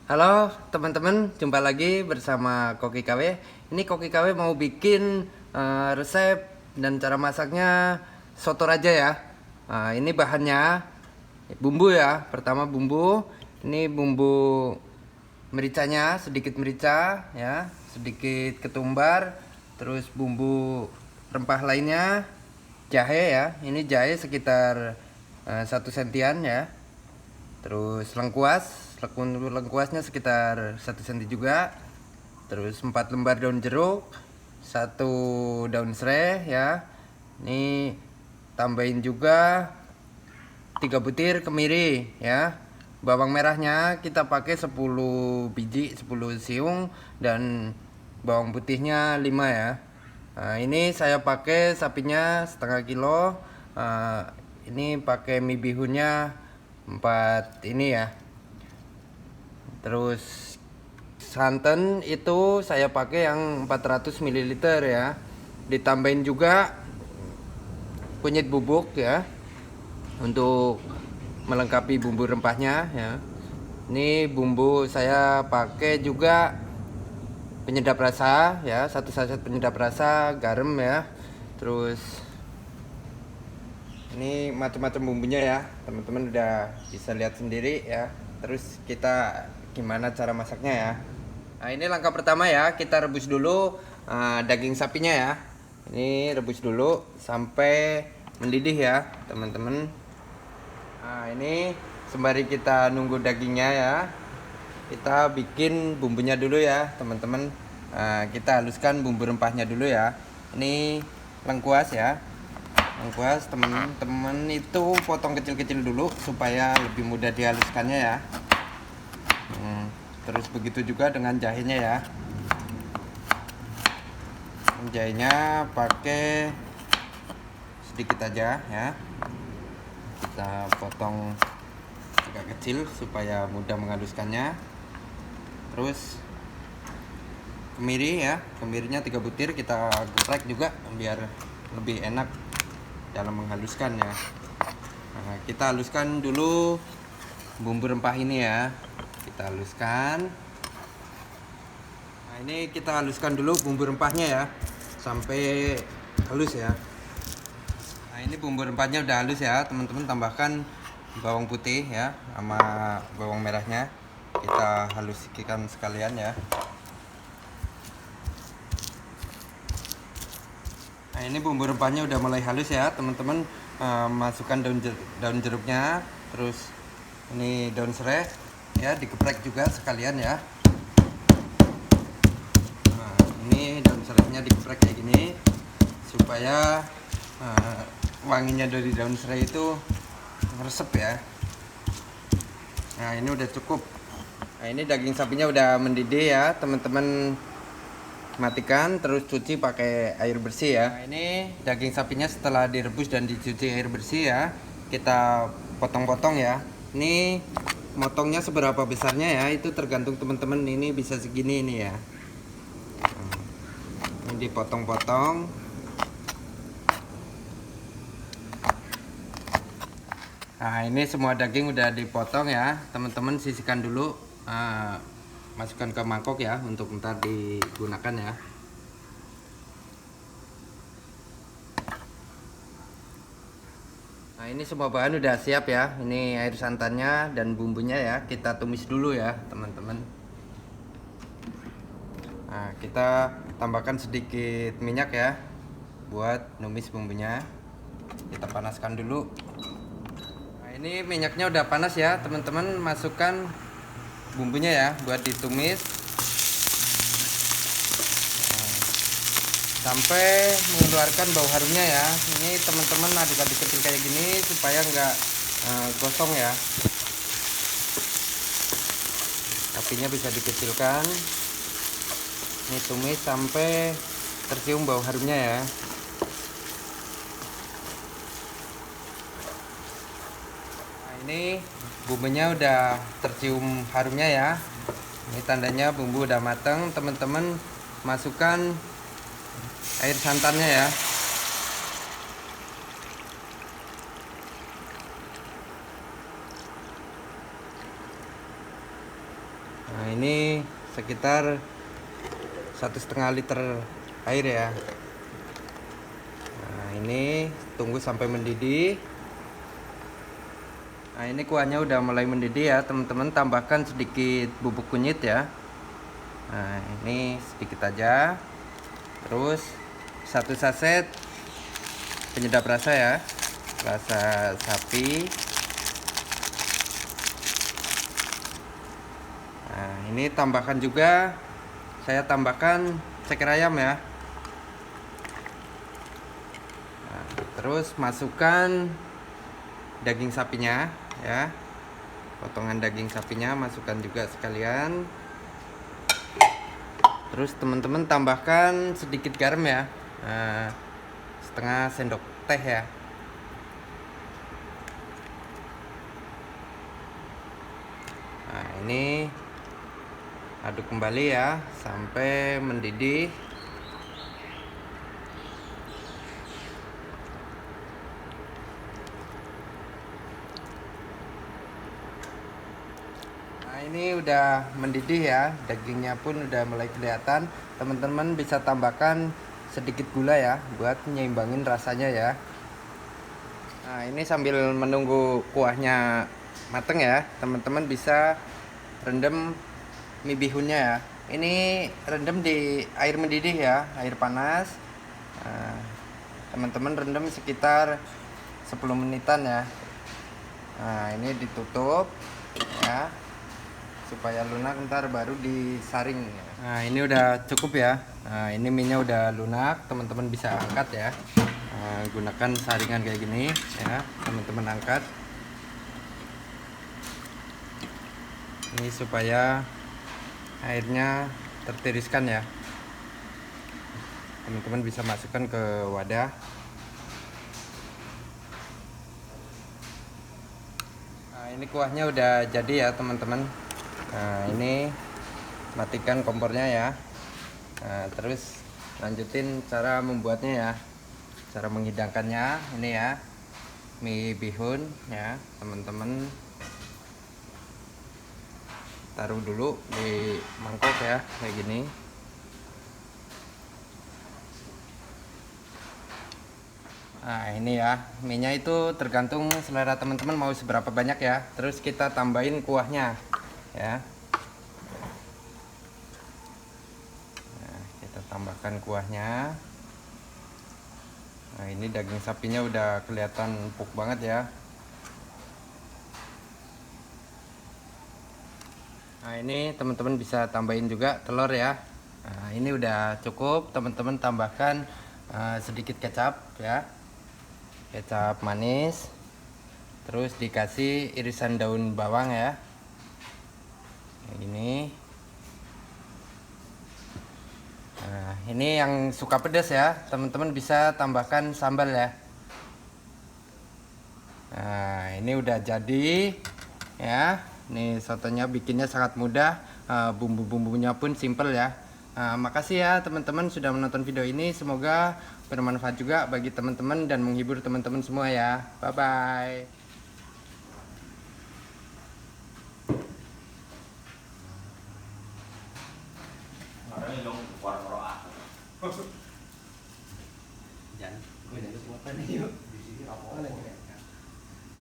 Halo teman-teman, jumpa lagi bersama Koki KW. Ini Koki KW mau bikin resep dan cara masaknya soto raja ya. Ini bahannya bumbu ya. Pertama bumbu, ini bumbu mericanya, sedikit merica ya, sedikit ketumbar, terus bumbu rempah lainnya, jahe ya. Ini jahe sekitar 1 sentian ya. Terus lengkuasnya sekitar 1 senti juga. Terus 4 lembar daun jeruk, 1 daun serai ya. Ini tambahin juga 3 butir kemiri ya. Bawang merahnya kita pakai 10 biji, 10 siung, dan bawang putihnya 5 ya. Ini saya pakai sapinya setengah kilo. Ini pakai mie bihunnya 4 ini ya. Terus santan itu saya pakai yang 400 ml ya. Ditambahin juga kunyit bubuk ya, untuk melengkapi bumbu rempahnya ya. Ini bumbu saya pakai juga penyedap rasa ya, 1 saset penyedap rasa, garam ya. Terus ini macam-macam bumbunya ya, teman-teman udah bisa lihat sendiri ya. Terus kita gimana cara masaknya ya. Nah, ini langkah pertama ya, kita rebus dulu daging sapinya ya. Ini rebus dulu sampai mendidih ya teman-teman. Nah, ini sembari kita nunggu dagingnya ya, kita bikin bumbunya dulu ya teman-teman. Kita haluskan bumbu rempahnya dulu ya. Ini lengkuas ya. Lengkuas teman-teman itu potong kecil-kecil dulu supaya lebih mudah dihaluskannya ya. Terus begitu juga dengan jahenya ya. Jahenya pakai sedikit aja ya. Kita potong agak kecil supaya mudah menghaluskannya. Terus kemiri ya, kemirinya 3 butir kita geprek juga biar lebih enak dalam menghaluskan ya. Kita haluskan dulu bumbu rempah ini ya. Kita haluskan. Nah, ini kita haluskan dulu bumbu rempahnya ya sampai halus ya. Nah, ini bumbu rempahnya udah halus ya teman-teman. Tambahkan bawang putih ya sama bawang merahnya, kita haluskan sekalian ya. Nah, ini bumbu rempahnya udah mulai halus ya teman-teman. Masukkan daun jeruknya, terus ini daun serai ya, digeprek juga sekalian ya. Nah, ini daun serainya digeprek kayak gini supaya wanginya dari daun serai itu meresep ya. Nah, ini udah cukup. Nah, ini daging sapinya udah mendidih ya teman-teman. Matikan, terus cuci pakai air bersih ya. Nah, ini daging sapinya setelah direbus dan dicuci air bersih ya, kita potong-potong ya. Ini motongnya seberapa besarnya ya, itu tergantung teman-teman. Ini bisa segini ini ya. Ini dipotong-potong. Nah, ini semua daging udah dipotong ya teman-teman. Sisihkan dulu, masukkan ke mangkok ya untuk ntar digunakan ya. Nah, ini semua bahan udah siap ya. Ini air santannya dan bumbunya ya, kita tumis dulu ya teman-teman. Nah, kita tambahkan sedikit minyak ya buat numis bumbunya. Kita panaskan dulu. Nah, ini minyaknya udah panas ya teman-teman. Masukkan bumbunya ya buat ditumis sampai mengeluarkan bau harumnya ya. Ini teman-teman aduk-aduk kecil kayak gini supaya nggak gosong ya. Apinya bisa dikecilkan. Ini tumis sampai tercium bau harumnya ya. Nah, ini bumbunya udah tercium harumnya ya. Ini tandanya bumbu udah mateng teman-teman. Masukkan air santannya ya. Nah, ini sekitar 1,5 liter air ya. Nah, ini tunggu sampai mendidih. Nah, ini kuahnya udah mulai mendidih ya teman-teman. Tambahkan sedikit bubuk kunyit ya. Nah, ini sedikit aja. Terus 1 saset penyedap rasa ya, rasa sapi. Nah, ini tambahkan juga, saya tambahkan ceker ayam ya. Nah, terus masukkan daging sapinya ya, potongan daging sapinya masukkan juga sekalian. Terus teman-teman tambahkan sedikit garam ya, setengah sendok teh ya. Nah, ini aduk kembali ya sampai mendidih. Nah, ini udah mendidih ya, dagingnya pun udah mulai kelihatan. Teman-teman bisa tambahkan sedikit gula ya buat nyeimbangin rasanya ya. Nah, ini sambil menunggu kuahnya mateng ya, teman-teman bisa rendam mie bihunnya ya. Ini rendam di air mendidih ya, air panas. Nah, teman-teman rendam sekitar 10 menitan ya. Nah, ini ditutup ya supaya lunak, ntar baru disaring ya. Nah, ini udah cukup ya. Nah, ini minyak udah lunak, teman-teman bisa angkat ya. Nah, gunakan saringan kayak gini ya, teman-teman angkat. Ini supaya airnya tertiriskan ya. Teman-teman bisa masukkan ke wadah. Nah, ini kuahnya udah jadi ya teman-teman. Nah, ini matikan kompornya ya. Nah, terus lanjutin cara membuatnya ya, cara menghidangkannya. Ini ya, mie bihun ya teman-teman. Taruh dulu di mangkok ya, kayak gini. Nah, ini ya, minyak itu tergantung selera teman-teman mau seberapa banyak ya. Terus kita tambahin kuahnya ya. Nah, kita tambahkan kuahnya. Nah, ini daging sapinya udah kelihatan empuk banget ya. Nah, ini teman-teman bisa tambahin juga telur ya. Nah, ini udah cukup, teman-teman tambahkan sedikit kecap ya, kecap manis. Terus dikasih irisan daun bawang ya, kayak gini. Nah, ini yang suka pedas ya, teman-teman bisa tambahkan sambal ya. Nah, ini udah jadi ya. Nih sotonya bikinnya sangat mudah, bumbu-bumbunya pun simple ya. Makasih ya teman-teman sudah menonton video ini, semoga bermanfaat juga bagi teman-teman dan menghibur teman-teman semua ya. Bye bye.